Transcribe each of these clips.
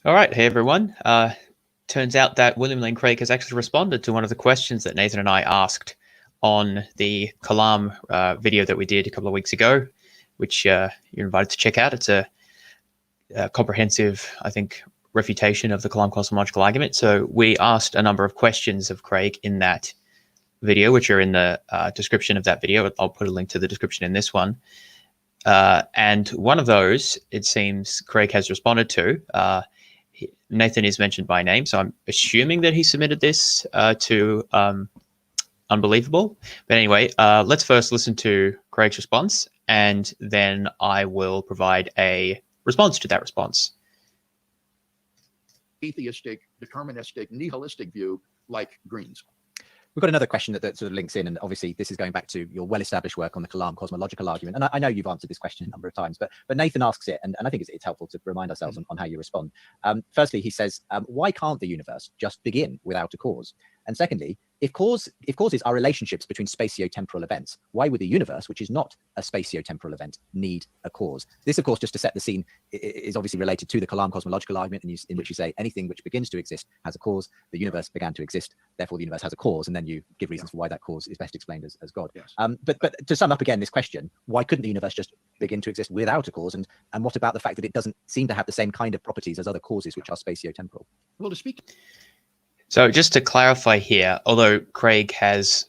All right, hey everyone. Turns out that William Lane Craig has actually responded to one of the questions that Nathan and I asked on the Kalam video that we did a couple of weeks ago, which you're invited to check out. It's a comprehensive, I think, refutation of the Kalam Cosmological Argument. So we asked a number of questions of Craig in that video, which are in the description of that video. I'll put a link to the description in this one. And one of those, it seems, Craig has responded to. Nathan is mentioned by name, so I'm assuming that he submitted this to Unbelievable. But anyway, let's first listen to Craig's response, and then I will provide a response to that response. Atheistic, deterministic, nihilistic view like Green's. We've got another question that sort of links in, and obviously this is going back to your well-established work on the Kalam Cosmological Argument. And I know you've answered this question a number of times, but Nathan asks it, and I think it's helpful to remind ourselves on how you respond. Firstly, he says, why can't the universe just begin without a cause? And secondly, if causes are relationships between spatiotemporal events, why would the universe, which is not a spatiotemporal event, need a cause? This, of course, just to set the scene, is obviously related to the Kalam Cosmological Argument, in which you say anything which begins to exist has a cause. The universe began to exist, therefore the universe has a cause, and then you give reasons for why that cause is best explained as God. Yes. But to sum up again this question, why couldn't the universe just begin to exist without a cause? And what about the fact that it doesn't seem to have the same kind of properties as other causes which are spatiotemporal? Well, to speak. So just to clarify here, although Craig has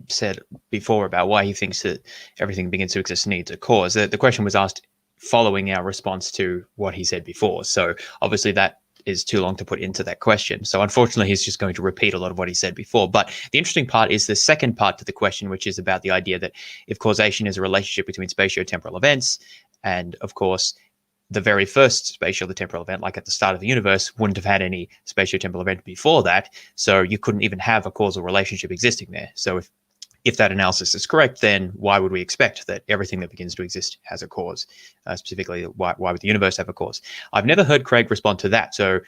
said before about why he thinks that everything begins to exist needs a cause, the question was asked following our response to what he said before. So obviously that is too long to put into that question. So unfortunately, he's just going to repeat a lot of what he said before. But the interesting part is the second part to the question, which is about the idea that if causation is a relationship between spatiotemporal events, and of course, the very first spatio-temporal event, like at the start of the universe, wouldn't have had any spatio-temporal event before that. So you couldn't even have a causal relationship existing there. So if that analysis is correct, then why would we expect that everything that begins to exist has a cause? Specifically, why would the universe have a cause? I've never heard Craig respond to that. So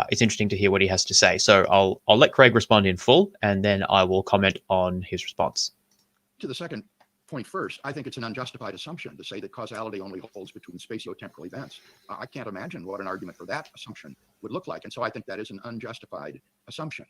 it's interesting to hear what he has to say. So I'll let Craig respond in full, and then I will comment on his response. To the second point first, I think it's an unjustified assumption to say that causality only holds between spatio-temporal events. I can't imagine what an argument for that assumption would look like. And so I think that is an unjustified assumption.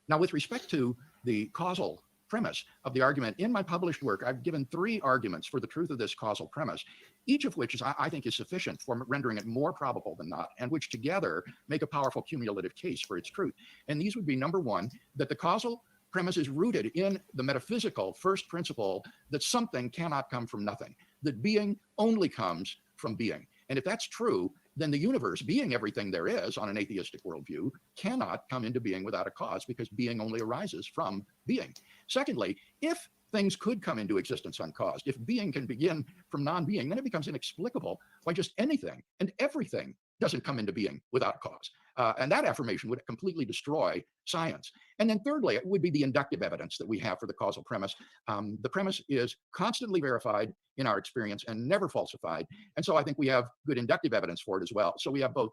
Now, with respect to the causal premise of the argument, in my published work, I've given 3 arguments for the truth of this causal premise, each of which I think is sufficient for rendering it more probable than not, and which together make a powerful cumulative case for its truth. And these would be, number 1, that the causal premise is rooted in the metaphysical first principle that something cannot come from nothing, that being only comes from being. And if that's true, then the universe, being everything there is on an atheistic worldview, cannot come into being without a cause, because being only arises from being. Secondly, if things could come into existence uncaused, if being can begin from non-being, then it becomes inexplicable why just anything and everything doesn't come into being without a cause. And that affirmation would completely destroy science. And then thirdly, it would be the inductive evidence that we have for the causal premise. The premise is constantly verified in our experience and never falsified. And so I think we have good inductive evidence for it as well. So we have both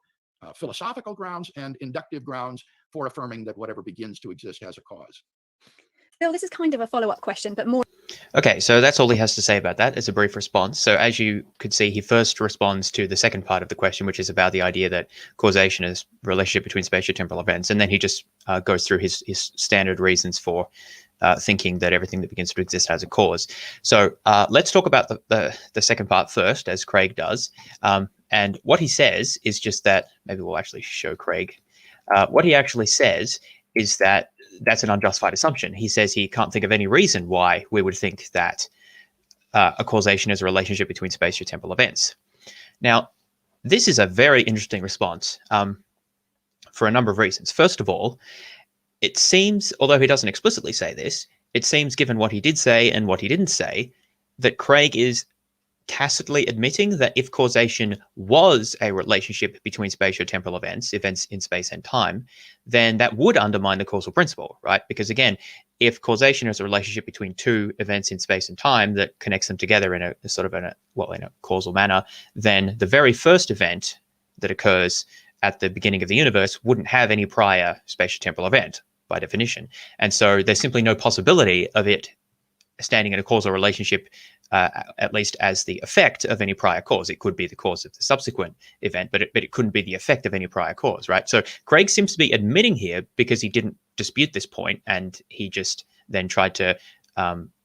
philosophical grounds and inductive grounds for affirming that whatever begins to exist has a cause. Bill, this is kind of a follow-up question, but more. Okay, so that's all he has to say about that. It's a brief response. So as you could see, he first responds to the second part of the question, which is about the idea that causation is a relationship between spatiotemporal events. And then he just goes through his standard reasons for thinking that everything that begins to exist has a cause. So let's talk about the second part first, as Craig does. And what he says is just that, maybe we'll actually show Craig. What he actually says is that that's an unjustified assumption. He says he can't think of any reason why we would think that a causation is a relationship between spatiotemporal events. Now, this is a very interesting response for a number of reasons. First of all, it seems, although he doesn't explicitly say this, it seems, given what he did say and what he didn't say, that Craig is tacitly admitting that if causation was a relationship between spatiotemporal events in space and time, then that would undermine the causal principle, right? Because again, if causation is a relationship between 2 events in space and time that connects them together in a causal manner, then the very first event that occurs at the beginning of the universe wouldn't have any prior spatiotemporal event by definition. And so there's simply no possibility of it standing in a causal relationship at least as the effect of any prior cause. It could be the cause of the subsequent event, but it couldn't be the effect of any prior cause, right? So Craig seems to be admitting here, because he didn't dispute this point, and he just then tried to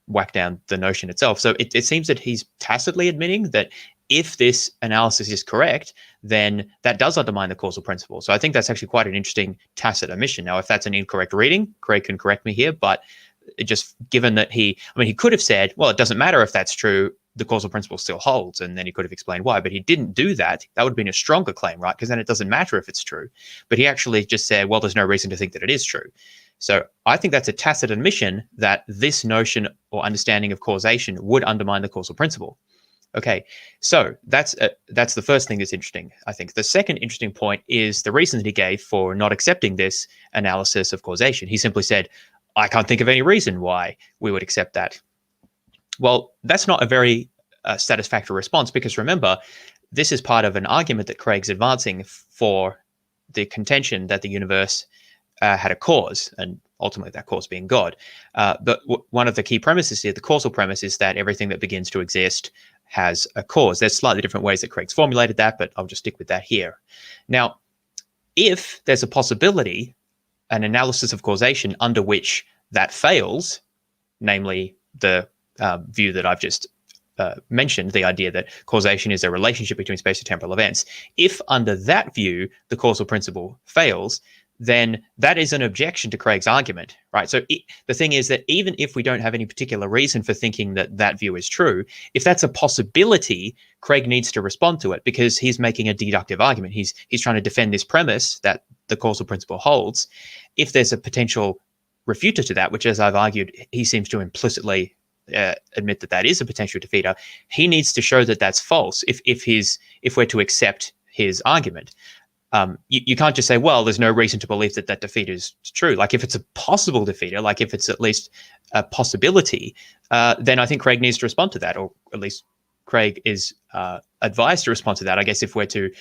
whack down the notion itself. So it seems that he's tacitly admitting that if this analysis is correct, then that does undermine the causal principle. So I think that's actually quite an interesting tacit admission. Now, if that's an incorrect reading, Craig can correct me here, but just given that he could have said, well, it doesn't matter if that's true, the causal principle still holds, and then he could have explained why, but he didn't do that. That would have been a stronger claim, right? Because then it doesn't matter if it's true. But he actually just said, well, there's no reason to think that it is true. So I think that's a tacit admission that this notion or understanding of causation would undermine the causal principle. Okay, so that's the first thing that's interesting, I think. The second interesting point is the reason that he gave for not accepting this analysis of causation. He simply said, I can't think of any reason why we would accept that. Well, that's not a very satisfactory response, because remember, this is part of an argument that Craig's advancing for the contention that the universe had a cause, and ultimately that cause being God. But one of the key premises here, the causal premise, is that everything that begins to exist has a cause. There's slightly different ways that Craig's formulated that, but I'll just stick with that here. Now, if there's a possibility, an analysis of causation under which that fails, namely the view that I've just mentioned, the idea that causation is a relationship between spatiotemporal events, if under that view the causal principle fails, then that is an objection to Craig's argument, right? So the thing is that even if we don't have any particular reason for thinking that that view is true, if that's a possibility, Craig needs to respond to it, because he's making a deductive argument. He's trying to defend this premise that the causal principle holds. If there's a potential refuter to that, which, as I've argued, he seems to implicitly admit that is a potential defeater, he needs to show that that's false if we're to accept his argument. You can't just say, well, there's no reason to believe that defeater is true. Like, if it's a possible defeater, like if it's at least a possibility, then I think Craig needs to respond to that, or at least Craig is advised to respond to that, I guess, if we're to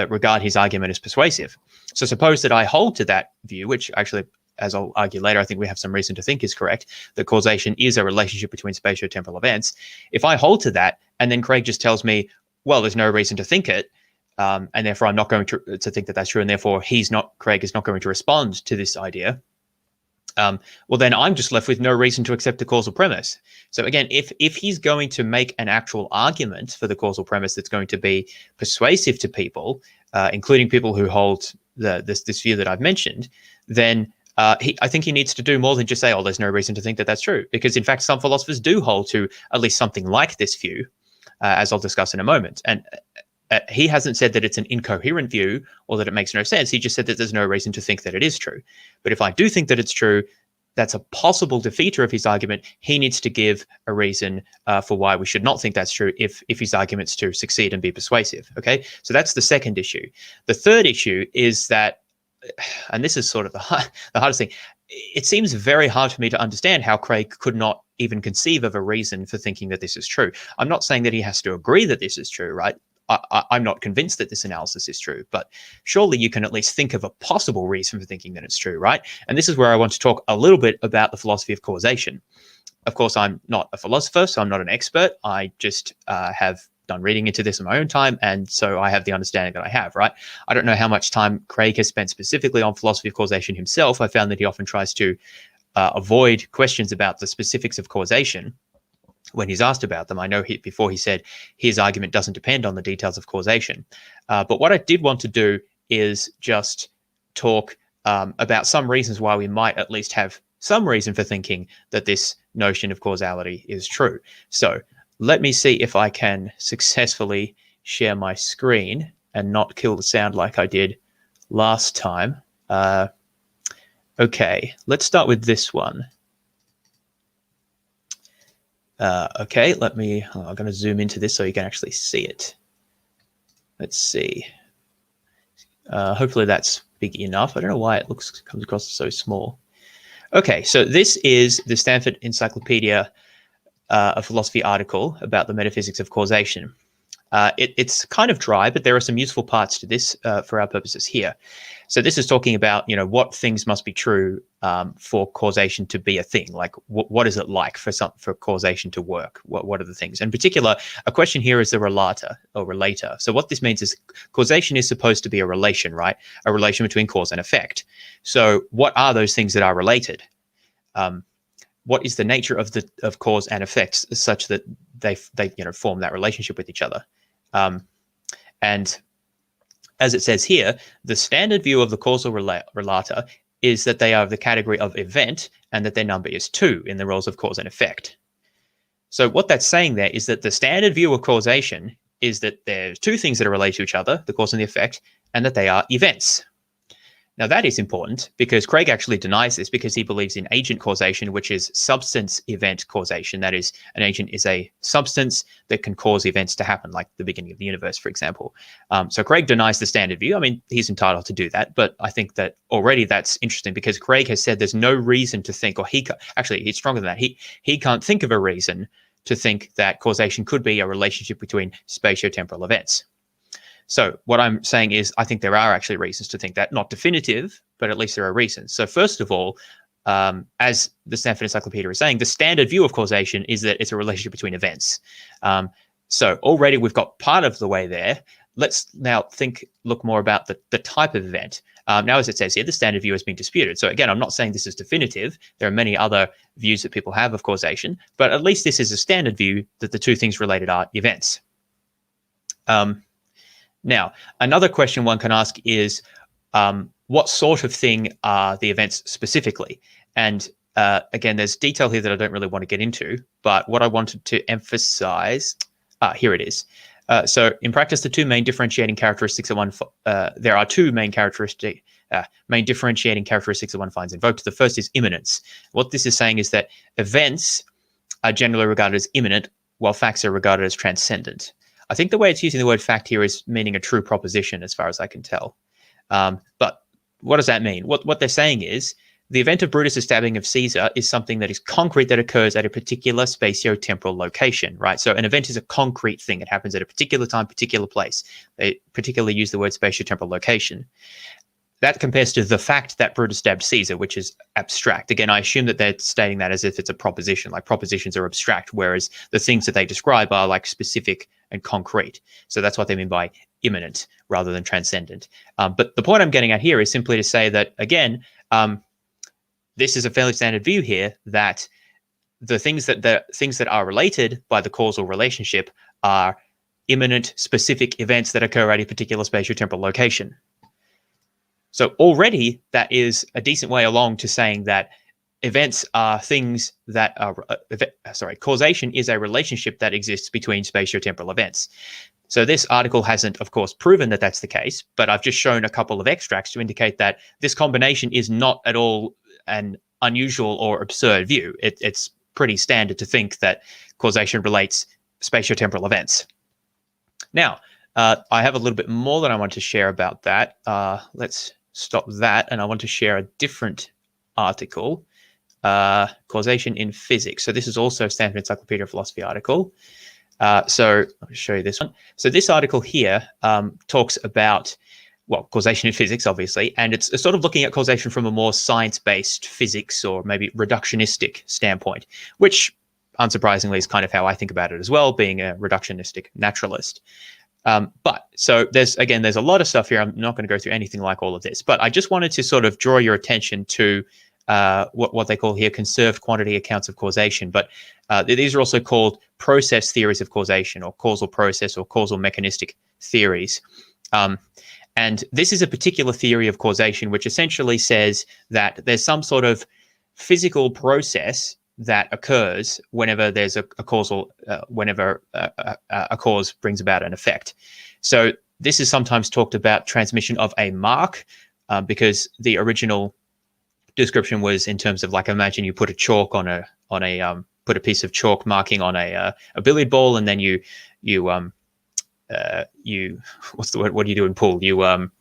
regard his argument as persuasive. So suppose that I hold to that view, which actually, as I'll argue later, I think we have some reason to think is correct, that causation is a relationship between spatiotemporal events. If I hold to that, and then Craig just tells me, well, there's no reason to think it, and therefore I'm not going to think that that's true, and therefore Craig is not going to respond to this idea, well, then I'm just left with no reason to accept the causal premise. So again, if he's going to make an actual argument for the causal premise that's going to be persuasive to people, including people who hold this view that I've mentioned, then I think he needs to do more than just say, oh, there's no reason to think that that's true. Because in fact, some philosophers do hold to at least something like this view, as I'll discuss in a moment. And he hasn't said that it's an incoherent view or that it makes no sense. He just said that there's no reason to think that it is true. But if I do think that it's true, that's a possible defeater of his argument. He needs to give a reason for why we should not think that's true if his argument's to succeed and be persuasive. Okay, so that's the second issue. The third issue is that, and this is sort of the hardest thing, it seems very hard for me to understand how Craig could not even conceive of a reason for thinking that this is true. I'm not saying that he has to agree that this is true, right? I'm not convinced that this analysis is true, but surely you can at least think of a possible reason for thinking that it's true, right? And this is where I want to talk a little bit about the philosophy of causation. Of course, I'm not a philosopher, so I'm not an expert. I just have done reading into this in my own time, and so I have the understanding that I have, right? I don't know how much time Craig has spent specifically on philosophy of causation himself. I found that he often tries to avoid questions about the specifics of causation when he's asked about them. I know before he said his argument doesn't depend on the details of causation. But what I did want to do is just talk about some reasons why we might at least have some reason for thinking that this notion of causality is true. So let me see if I can successfully share my screen and not kill the sound like I did last time. Okay, let's start with this one. Okay, I'm going to zoom into this so you can actually see it. Let's see. Hopefully that's big enough. I don't know why it comes across as so small. Okay, so this is the Stanford Encyclopedia of Philosophy article about the metaphysics of causation. It's kind of dry, but there are some useful parts to this for our purposes here. So this is talking about, what things must be true for causation to be a thing. Like, what is it like for causation to work? What are the things? In particular, a question here is the relator or relator. So what this means is causation is supposed to be a relation, right? A relation between cause and effect. So what are those things that are related? What is the nature of cause and effects such that they form that relationship with each other? And as it says here, the standard view of the causal relator is that they are of the category of event and that their number is 2 in the roles of cause and effect. So what that's saying there is that the standard view of causation is that there's 2 things that are related to each other, the cause and the effect, and that they are events. Now that is important because Craig actually denies this because he believes in agent causation, which is substance event causation. That is, an agent is a substance that can cause events to happen, like the beginning of the universe, for example. So Craig denies the standard view. I mean, he's entitled to do that, but I think that already that's interesting because Craig has said there's no reason to think, or actually he's stronger than that. He can't think of a reason to think that causation could be a relationship between spatiotemporal events. So what I'm saying is I think there are actually reasons to think that, not definitive, but at least there are reasons. So first of all, as the Stanford Encyclopedia is saying, the standard view of causation is that it's a relationship between events. So already we've got part of the way there. Let's now look more about the type of event. Now, as it says here, the standard view has been disputed. So again, I'm not saying this is definitive. There are many other views that people have of causation, but at least this is a standard view that the 2 things related are events. Now, another question one can ask is, what sort of thing are the events specifically? And again, there's detail here that I don't really want to get into, but what I wanted to emphasize, here it is. So in practice, the 2 main differentiating characteristics there are 2 main differentiating characteristics that one finds invoked. The first is immanence. What this is saying is that events are generally regarded as immanent, while facts are regarded as transcendent. I think the way it's using the word fact here is meaning a true proposition, as far as I can tell. But what does that mean? What they're saying is the event of Brutus' stabbing of Caesar is something that is concrete, that occurs at a particular spatiotemporal location, right? So an event is a concrete thing. It happens at a particular time, particular place. They particularly use the word spatiotemporal location. That compares to the fact that Brutus stabbed Caesar, which is abstract. Again, I assume that they're stating that as if it's a proposition, like propositions are abstract, whereas the things that they describe are like specific and concrete. So that's what they mean by immanent rather than transcendent. But the point I'm getting at here is simply to say that, again, this is a fairly standard view here, that the things that are related by the causal relationship are immanent specific events that occur at a particular spatiotemporal location. So already that is a decent way along to saying that events are things that are, causation is a relationship that exists between spatiotemporal events. So this article hasn't, of course, proven that that's the case, but I've just shown a couple of extracts to indicate that this combination is not at all an unusual or absurd view. It's pretty standard to think that causation relates spatiotemporal events. Now, I have a little bit more that I want to share about that. Let's stop that, and I want to share a different article, Causation in Physics. So this is also a Stanford Encyclopedia of Philosophy article. So I'll show you this one. So this article here talks about, well, causation in physics, obviously, and it's sort of looking at causation from a more science-based physics or maybe reductionistic standpoint, which unsurprisingly is kind of how I think about it as well, being a reductionistic naturalist. But so there's a lot of stuff here. I'm not going to go through anything like all of this, but I just wanted to sort of draw your attention to what they call here conserved quantity accounts of causation. But these are also called process theories of causation, or causal process or causal mechanistic theories. And this is a particular theory of causation, which essentially says that there's some sort of physical process that occurs whenever there's a causal, whenever a cause brings about an effect. So this is sometimes talked about transmission of a mark, because the original description was in terms of, like, imagine you put a chalk put a piece of chalk marking on a billiard ball, and then you what's the word? What do you do in pool? You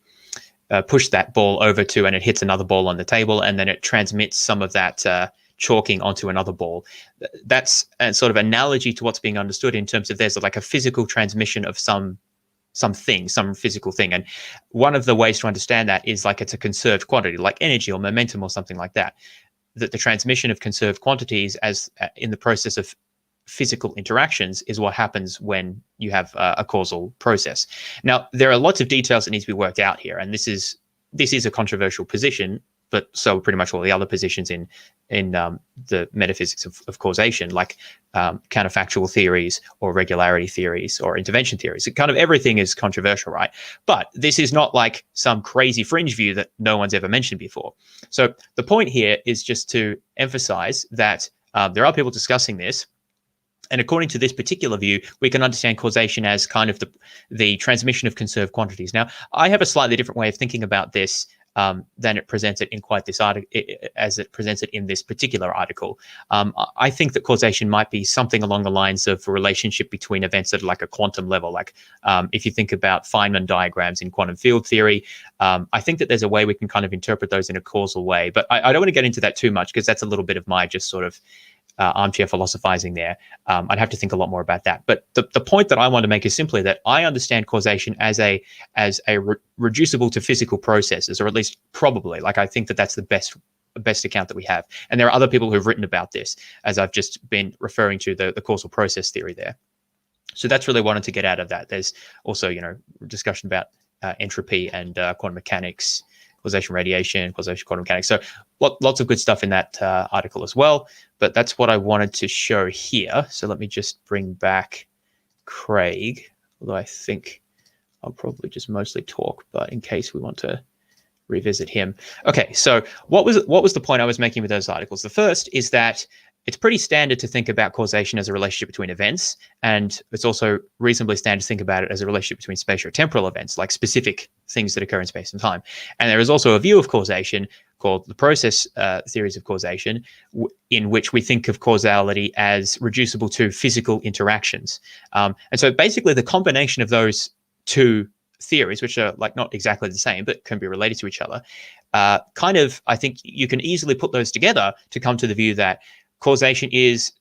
push that ball over to, and it hits another ball on the table, and then it transmits some of that chalking onto another ball. That's a sort of analogy to what's being understood in terms of there's like a physical transmission of some physical thing. And one of the ways to understand that is like it's a conserved quantity, like energy or momentum or something like that. That the transmission of conserved quantities as in the process of physical interactions is what happens when you have a causal process. Now, there are lots of details that need to be worked out here, and this is a controversial position, but so pretty much all the other positions in the metaphysics of causation, like counterfactual theories or regularity theories or intervention theories. Kind of everything is controversial, right? But this is not like some crazy fringe view that no one's ever mentioned before. So the point here is just to emphasize that there are people discussing this. And according to this particular view, we can understand causation as kind of the transmission of conserved quantities. Now, I have a slightly different way of thinking about this than it presents it in quite this article, as it presents it in this particular article. I think that causation might be something along the lines of a relationship between events at like a quantum level. Like if you think about Feynman diagrams in quantum field theory, I think that there's a way we can kind of interpret those in a causal way. But I don't want to get into that too much because that's a little bit of my just sort of armchair philosophizing there. I'd have to think a lot more about that. But the point that I want to make is simply that I understand causation as a reducible to physical processes, or at least probably. Like I think that that's the best account that we have. And there are other people who've written about this, as I've just been referring to the causal process theory there. So that's really wanted to get out of that. There's also, discussion about entropy and quantum mechanics, causation radiation, causation quantum mechanics. So lots of good stuff in that article as well. But that's what I wanted to show here. So let me just bring back Craig, although I think I'll probably just mostly talk, but in case we want to revisit him. Okay, so what was the point I was making with those articles? The first is that it's pretty standard to think about causation as a relationship between events, and it's also reasonably standard to think about it as a relationship between spatiotemporal events, like specific things that occur in space and time. And there is also a view of causation called the process theories of causation, in which we think of causality as reducible to physical interactions. And so basically the combination of those two theories, which are like not exactly the same, but can be related to each other, kind of, I think you can easily put those together to come to the view that causation is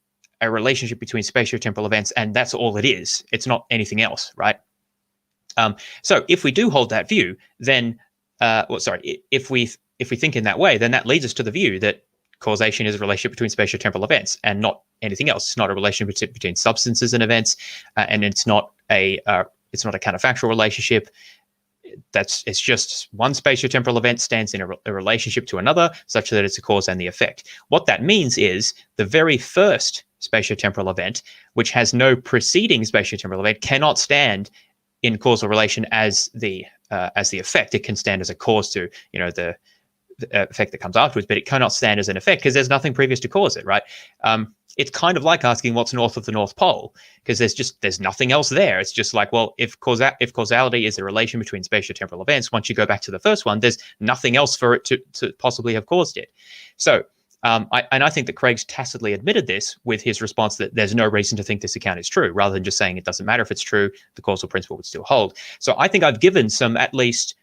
a relationship between spatiotemporal events, and that's all it is. It's not anything else, right? So if we do hold that view, then, if we think in that way, then that leads us to the view that causation is a relationship between spatiotemporal events and not anything else. It's not a relationship between substances and events, and it's not a counterfactual relationship. It's just one spatiotemporal event stands in a relationship to another such that it's a cause and the effect. What that means is the very first spatiotemporal event, which has no preceding spatiotemporal event, cannot stand in causal relation as the effect. It can stand as a cause to the effect that comes afterwards, but it cannot stand as an effect because there's nothing previous to cause it, right? It's kind of like asking what's north of the North Pole, because there's nothing else there. It's just like, well, if causality is a relation between spatiotemporal events, once you go back to the first one, there's nothing else for it to possibly have caused it. So I think that Craig's tacitly admitted this with his response that there's no reason to think this account is true, rather than just saying it doesn't matter if it's true, the causal principle would still hold. So I think I've given some at least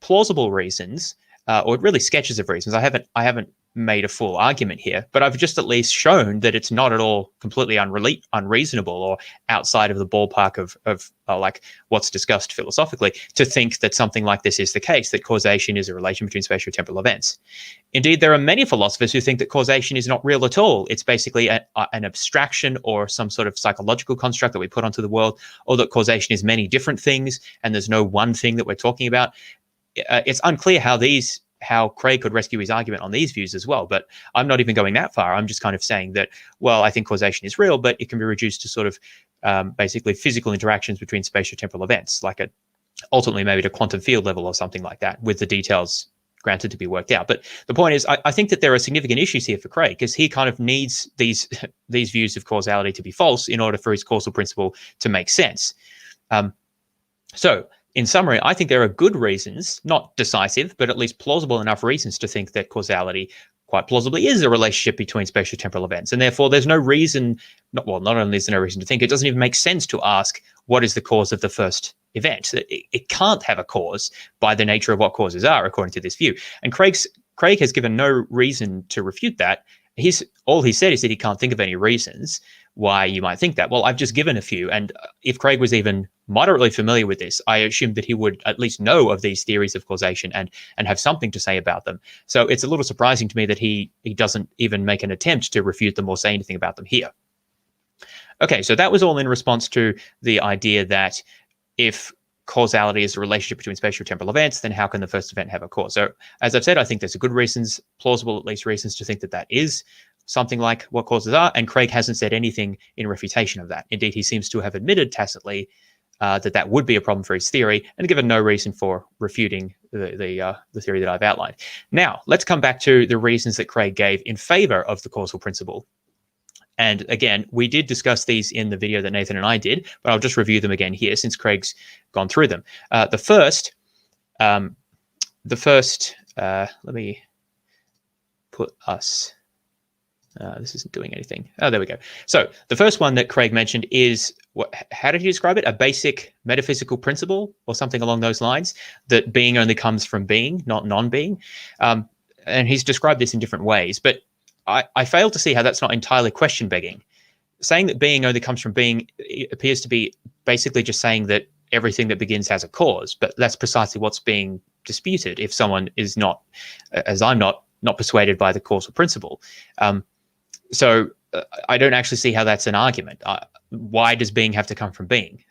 plausible reasons, or really sketches of reasons. I haven't made a full argument here, but I've just at least shown that it's not at all completely unreasonable or outside of the ballpark of like what's discussed philosophically to think that something like this is the case, that causation is a relation between spatiotemporal events. Indeed, there are many philosophers who think that causation is not real at all. It's basically an abstraction or some sort of psychological construct that we put onto the world, or that causation is many different things and there's no one thing that we're talking about. It's unclear how Craig could rescue his argument on these views as well, but I'm not even going that far. I'm just kind of saying that, well, I think causation is real, but it can be reduced to sort of basically physical interactions between spatiotemporal events, like ultimately maybe to quantum field level or something like that, with the details granted to be worked out. But the point is, I think that there are significant issues here for Craig, because he kind of needs these views of causality to be false in order for his causal principle to make sense. So in summary, I think there are good reasons, not decisive, but at least plausible enough reasons to think that causality quite plausibly is a relationship between spatiotemporal events. And therefore, there's no reason, not only is there no reason to think, it doesn't even make sense to ask what is the cause of the first event. It can't have a cause by the nature of what causes are, according to this view. And Craig has given no reason to refute that. all he said is that he can't think of any reasons why you might think that. Well, I've just given a few, and if Craig was even moderately familiar with this, I assumed that he would at least know of these theories of causation and have something to say about them. So it's a little surprising to me that he doesn't even make an attempt to refute them or say anything about them here. Okay, so that was all in response to the idea that if causality is a relationship between spatiotemporal events, then how can the first event have a cause? So as I've said, I think there's good reasons, plausible at least reasons, to think that that is something like what causes are, and Craig hasn't said anything in refutation of that. Indeed, he seems to have admitted tacitly that would be a problem for his theory, and given no reason for refuting the theory that I've outlined. Now, let's come back to the reasons that Craig gave in favor of the causal principle. And again, we did discuss these in the video that Nathan and I did, but I'll just review them again here since Craig's gone through them. The first, let me put us, this isn't doing anything. Oh, there we go. So the first one that Craig mentioned is, how did he describe it? A basic metaphysical principle or something along those lines, that being only comes from being, not non-being. And he's described this in different ways, but I fail to see how that's not entirely question-begging. Saying that being only comes from being appears to be basically just saying that everything that begins has a cause, but that's precisely what's being disputed if someone is not, as I'm not persuaded by the causal principle. So I don't actually see how that's an argument. Why does being have to come from being?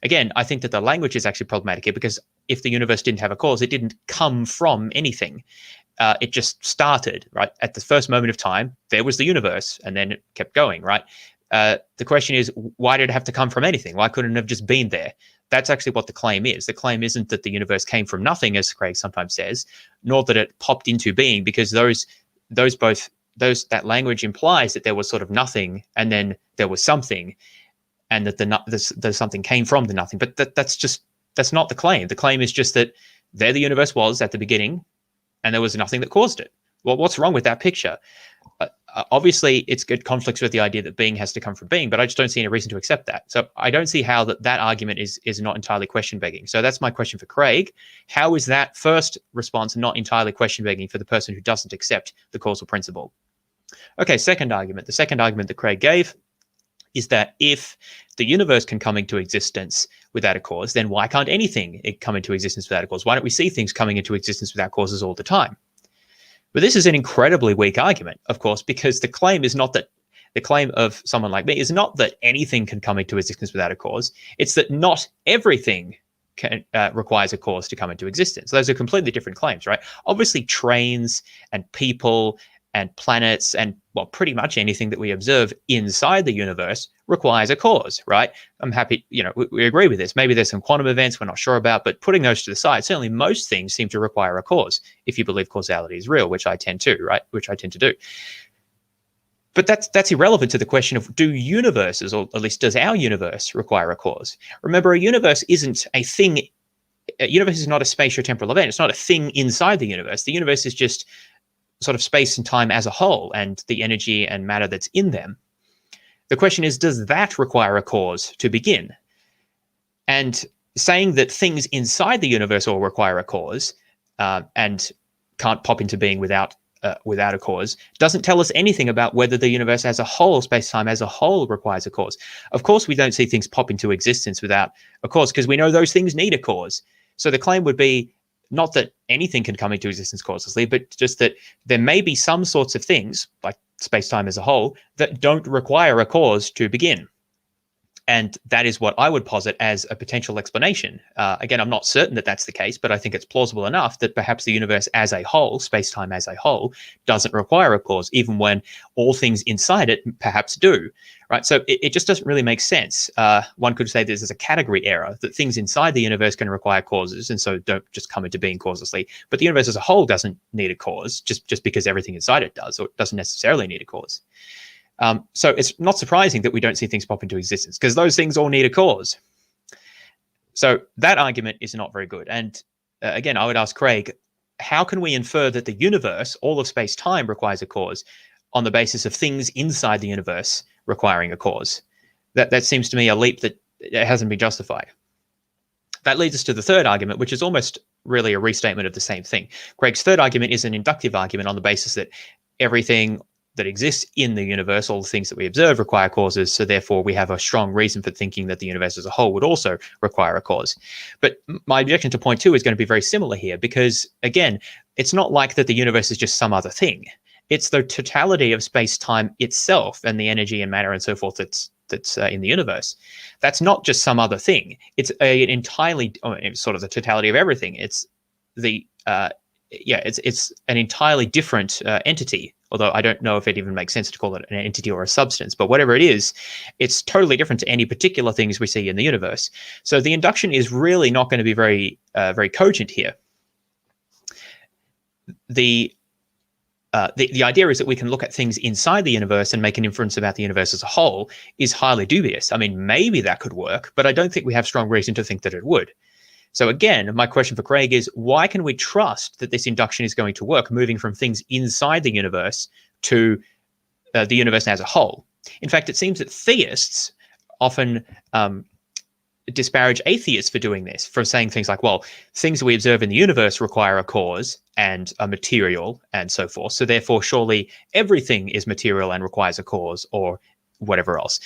Again, I think that the language is actually problematic here, because if the universe didn't have a cause, it didn't come from anything. It just started, right? At the first moment of time, there was the universe, and then it kept going, right? The question is, why did it have to come from anything? Why couldn't it have just been there? That's actually what the claim is. The claim isn't that the universe came from nothing, as Craig sometimes says, nor that it popped into being, because that language implies that there was sort of nothing, and then there was something, and that the something came from the nothing. But that's not the claim. The claim is just that there the universe was at the beginning, and there was nothing that caused it. Well, what's wrong with that picture? Obviously, it conflicts with the idea that being has to come from being, but I just don't see any reason to accept that. So I don't see how that argument is not entirely question-begging. So that's my question for Craig. How is that first response not entirely question-begging for the person who doesn't accept the causal principle? Okay, second argument. The second argument that Craig gave is that if the universe can come into existence without a cause, then why can't anything come into existence without a cause? Why don't we see things coming into existence without causes all the time? But this is an incredibly weak argument, of course, because the claim of someone like me is not that anything can come into existence without a cause. It's that not everything requires a cause to come into existence. Those are completely different claims, right? Obviously, trains and people and planets and, well, pretty much anything that we observe inside the universe requires a cause, right? I'm happy, we agree with this. Maybe there's some quantum events we're not sure about, but putting those to the side, certainly most things seem to require a cause if you believe causality is real, which I tend to, right? Which I tend to do. But that's irrelevant to the question of, do universes, or at least does our universe, require a cause? Remember, a universe isn't a thing. A universe is not a spatiotemporal event. It's not a thing inside the universe. The universe is just sort of space and time as a whole, and the energy and matter that's in them. The question is, does that require a cause to begin? And saying that things inside the universe all require a cause and can't pop into being without a cause doesn't tell us anything about whether the universe as a whole, space-time as a whole, requires a cause. Of course, we don't see things pop into existence without a cause, because we know those things need a cause. So the claim would be not that anything can come into existence causelessly, but just that there may be some sorts of things, like space-time as a whole, that don't require a cause to begin. And that is what I would posit as a potential explanation. Again, I'm not certain that that's the case, but I think it's plausible enough that perhaps the universe as a whole, space-time as a whole, doesn't require a cause, even when all things inside it perhaps do, right? So it just doesn't really make sense. One could say this is a category error, that things inside the universe can require causes, and so don't just come into being causelessly. But the universe as a whole doesn't need a cause, just because everything inside it does, or it doesn't necessarily need a cause. So it's not surprising that we don't see things pop into existence, because those things all need a cause. So that argument is not very good. And again, I would ask Craig, how can we infer that the universe, all of space-time, requires a cause on the basis of things inside the universe requiring a cause? That seems to me a leap that hasn't been justified. That leads us to the third argument, which is almost really a restatement of the same thing. Craig's third argument is an inductive argument on the basis that everything that exists in the universe, all the things that we observe require causes. So therefore, we have a strong reason for thinking that the universe as a whole would also require a cause. But my objection to point 2 is going to be very similar here, because again, it's not like that the universe is just some other thing. It's the totality of space-time itself and the energy and matter and so forth that's in the universe. That's not just some other thing. It's an entirely sort of the totality of everything. It's the it's an entirely different entity. Although I don't know if it even makes sense to call it an entity or a substance, but whatever it is, it's totally different to any particular things we see in the universe. So the induction is really not going to be very cogent here. The idea is that we can look at things inside the universe and make an inference about the universe as a whole is highly dubious. I mean, maybe that could work, but I don't think we have strong reason to think that it would. So again, my question for Craig is, why can we trust that this induction is going to work, moving from things inside the universe to the universe as a whole? In fact, it seems that theists often disparage atheists for doing this, for saying things like, well, things that we observe in the universe require a cause and a material and so forth. So therefore, surely everything is material and requires a cause or whatever else.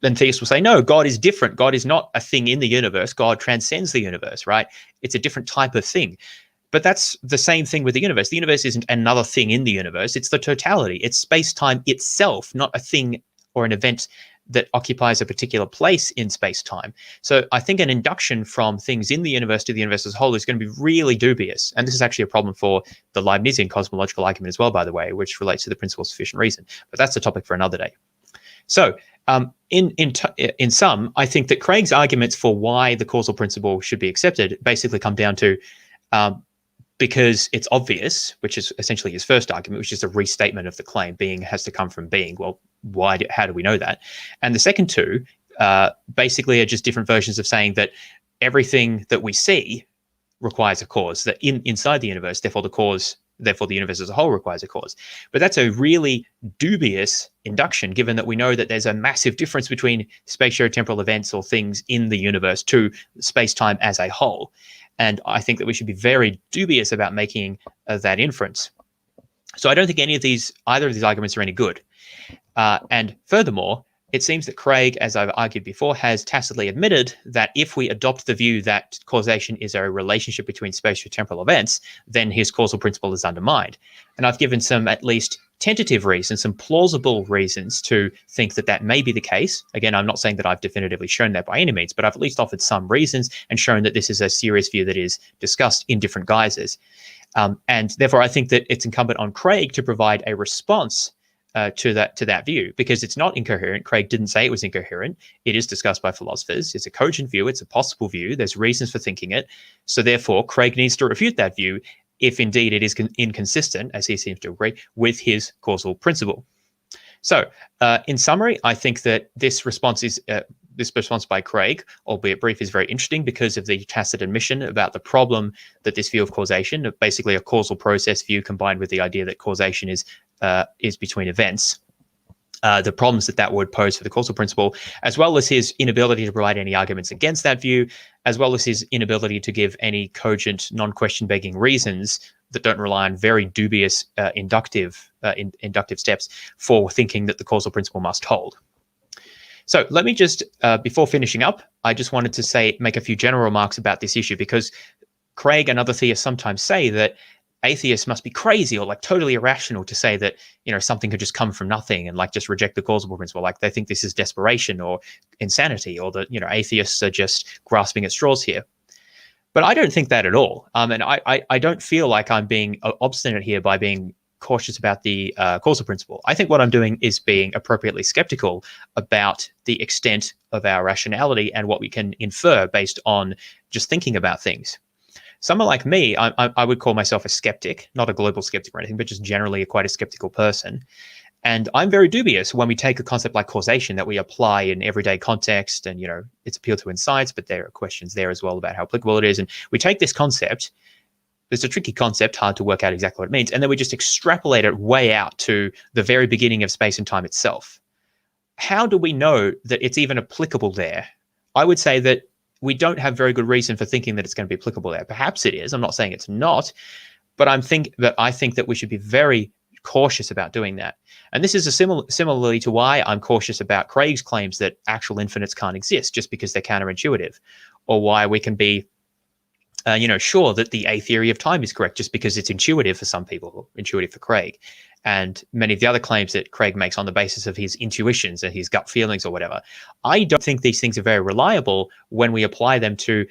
Then theists will say, no, God is different. God is not a thing in the universe. God transcends the universe, right? It's a different type of thing. But that's the same thing with the universe. The universe isn't another thing in the universe. It's the totality. It's space-time itself, not a thing or an event that occupies a particular place in space-time. So I think an induction from things in the universe to the universe as a whole is going to be really dubious. And this is actually a problem for the Leibnizian cosmological argument as well, by the way, which relates to the principle of sufficient reason. But that's a topic for another day. So in sum, I think that Craig's arguments for why the causal principle should be accepted basically come down to because it's obvious, which is essentially his first argument, which is a restatement of the claim, being has to come from being. Well, how do we know that? And the second two basically are just different versions of saying that everything that we see requires a cause, that inside the universe, therefore the universe as a whole requires a cause. But that's a really dubious induction, given that we know that there's a massive difference between spatiotemporal events or things in the universe to space-time as a whole. And I think that we should be very dubious about making that inference. So I don't think either of these arguments are any good. And furthermore, it seems that Craig, as I've argued before, has tacitly admitted that if we adopt the view that causation is a relationship between spatiotemporal events, then his causal principle is undermined. And I've given some at least tentative reasons, some plausible reasons to think that that may be the case. Again, I'm not saying that I've definitively shown that by any means, but I've at least offered some reasons and shown that this is a serious view that is discussed in different guises. And therefore, I think that it's incumbent on Craig to provide a response to that view, because it's not incoherent. Craig didn't say it was incoherent. It is discussed by philosophers. It's a cogent view. It's a possible view. There's reasons for thinking it. So therefore, Craig needs to refute that view if indeed it is inconsistent, as he seems to agree, with his causal principle. So in summary, I think that this response by Craig, albeit brief, is very interesting because of the tacit admission about the problem that this view of causation, basically a causal process view combined with the idea that causation is between events, the problems that would pose for the causal principle, as well as his inability to provide any arguments against that view, as well as his inability to give any cogent, non-question begging reasons that don't rely on very dubious inductive steps for thinking that the causal principle must hold. So let me just, before finishing up, I just wanted to make a few general remarks about this issue, because Craig and other theists sometimes say that atheists must be crazy or like totally irrational to say that, something could just come from nothing and like just reject the causal principle. Like they think this is desperation or insanity, or that, atheists are just grasping at straws here. But I don't think that at all. And I don't feel like I'm being obstinate here by being cautious about the causal principle. I think what I'm doing is being appropriately skeptical about the extent of our rationality and what we can infer based on just thinking about things. Someone like me, I would call myself a skeptic, not a global skeptic or anything, but just generally quite a skeptical person. And I'm very dubious when we take a concept like causation that we apply in everyday context, and it's appealed to in science, but there are questions there as well about how applicable it is. And we take this concept, it's a tricky concept, hard to work out exactly what it means, and then we just extrapolate it way out to the very beginning of space and time itself. How do we know that it's even applicable there? I would say that we don't have very good reason for thinking that it's going to be applicable there. Perhaps it is. I'm not saying it's not, but I think that we should be very cautious about doing that. And this is similarly to why I'm cautious about Craig's claims that actual infinites can't exist just because they're counterintuitive, or why we can be sure that the A theory of time is correct just because it's intuitive for some people, intuitive for Craig. And many of the other claims that Craig makes on the basis of his intuitions and his gut feelings or whatever. I don't think these things are very reliable when we apply them to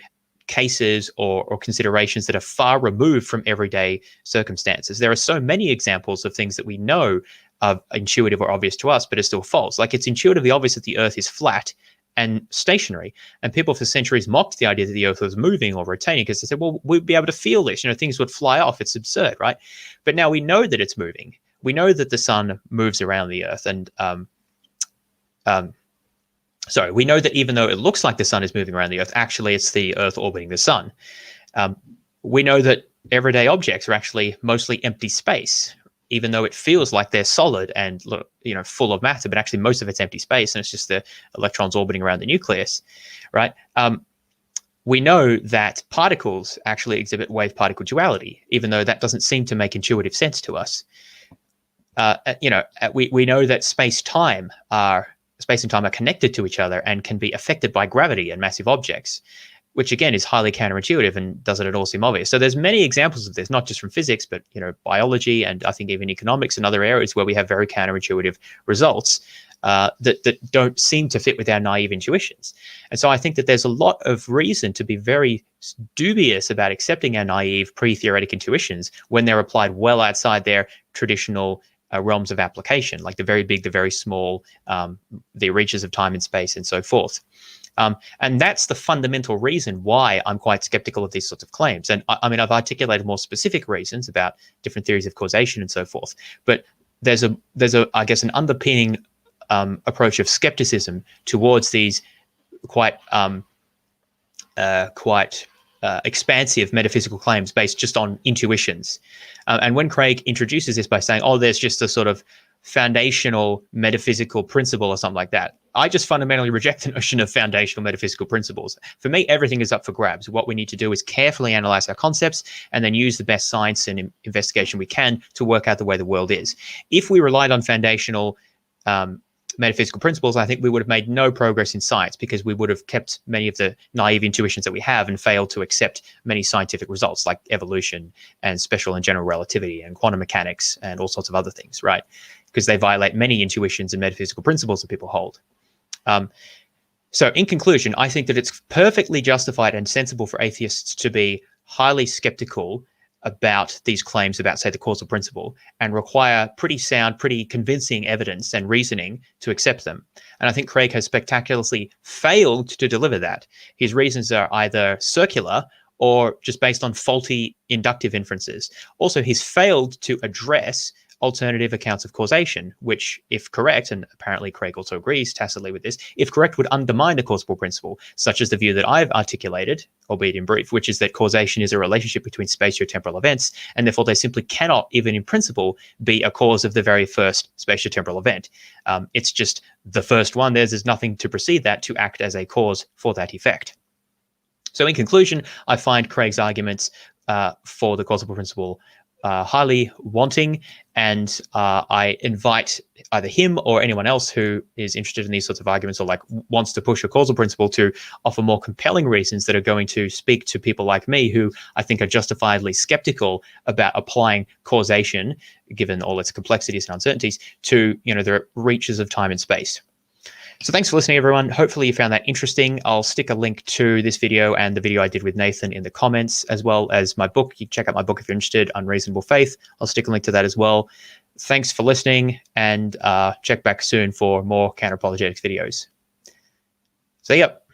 cases or considerations that are far removed from everyday circumstances. There are so many examples of things that we know are intuitive or obvious to us, but are still false. Like, it's intuitively obvious that the Earth is flat and stationary, and people for centuries mocked the idea that the Earth was moving or rotating because they said, well, we'd be able to feel this, things would fly off. It's absurd, right? But now we know that it's moving. We know that the sun moves around the Earth, and we know that even though it looks like the sun is moving around the Earth, actually it's the Earth orbiting the sun. We know that everyday objects are actually mostly empty space, even though it feels like they're solid and full of matter, but actually most of it's empty space, and it's just the electrons orbiting around the nucleus, right? We know that particles actually exhibit wave-particle duality, even though that doesn't seem to make intuitive sense to us. We know that space and time are connected to each other and can be affected by gravity and massive objects, which again is highly counterintuitive and doesn't at all seem obvious. So there's many examples of this, not just from physics, but biology and I think even economics and other areas where we have very counterintuitive results that don't seem to fit with our naive intuitions. And so I think that there's a lot of reason to be very dubious about accepting our naive pre-theoretic intuitions when they're applied well outside their traditional realms of application, like the very big, the very small, the reaches of time and space, and so forth. And that's the fundamental reason why I'm quite skeptical of these sorts of claims. And I mean, I've articulated more specific reasons about different theories of causation and so forth. But there's I guess, an underpinning approach of skepticism towards these quite expansive metaphysical claims based just on intuitions. And when Craig introduces this by saying, oh, there's just a sort of foundational metaphysical principle or something like that, I just fundamentally reject the notion of foundational metaphysical principles. For me, everything is up for grabs. What we need to do is carefully analyze our concepts and then use the best science and investigation we can to work out the way the world is. If we relied on foundational metaphysical principles, I think we would have made no progress in science, because we would have kept many of the naive intuitions that we have and failed to accept many scientific results like evolution and special and general relativity and quantum mechanics and all sorts of other things, right? Because they violate many intuitions and metaphysical principles that people hold. So in conclusion, I think that it's perfectly justified and sensible for atheists to be highly skeptical about these claims about, say, the causal principle, and require pretty sound, pretty convincing evidence and reasoning to accept them. And I think Craig has spectacularly failed to deliver that. His reasons are either circular or just based on faulty inductive inferences. Also, he's failed to address alternative accounts of causation, which, if correct, and apparently Craig also agrees tacitly with this, if correct, would undermine the causal principle, such as the view that I've articulated, albeit in brief, which is that causation is a relationship between spatiotemporal events, and therefore they simply cannot, even in principle, be a cause of the very first spatiotemporal event. It's just the first one. There's nothing to precede that to act as a cause for that effect. So in conclusion, I find Craig's arguments for the causal principle highly wanting, and I invite either him or anyone else who is interested in these sorts of arguments or wants to push a causal principle to offer more compelling reasons that are going to speak to people like me, who I think are justifiably skeptical about applying causation, given all its complexities and uncertainties, to the reaches of time and space. So thanks for listening, everyone. Hopefully you found that interesting. I'll stick a link to this video and the video I did with Nathan in the comments, as well as my book. You can check out my book if you're interested, Unreasonable Faith. I'll stick a link to that as well. Thanks for listening, and check back soon for more counter-apologetics videos. So, yep.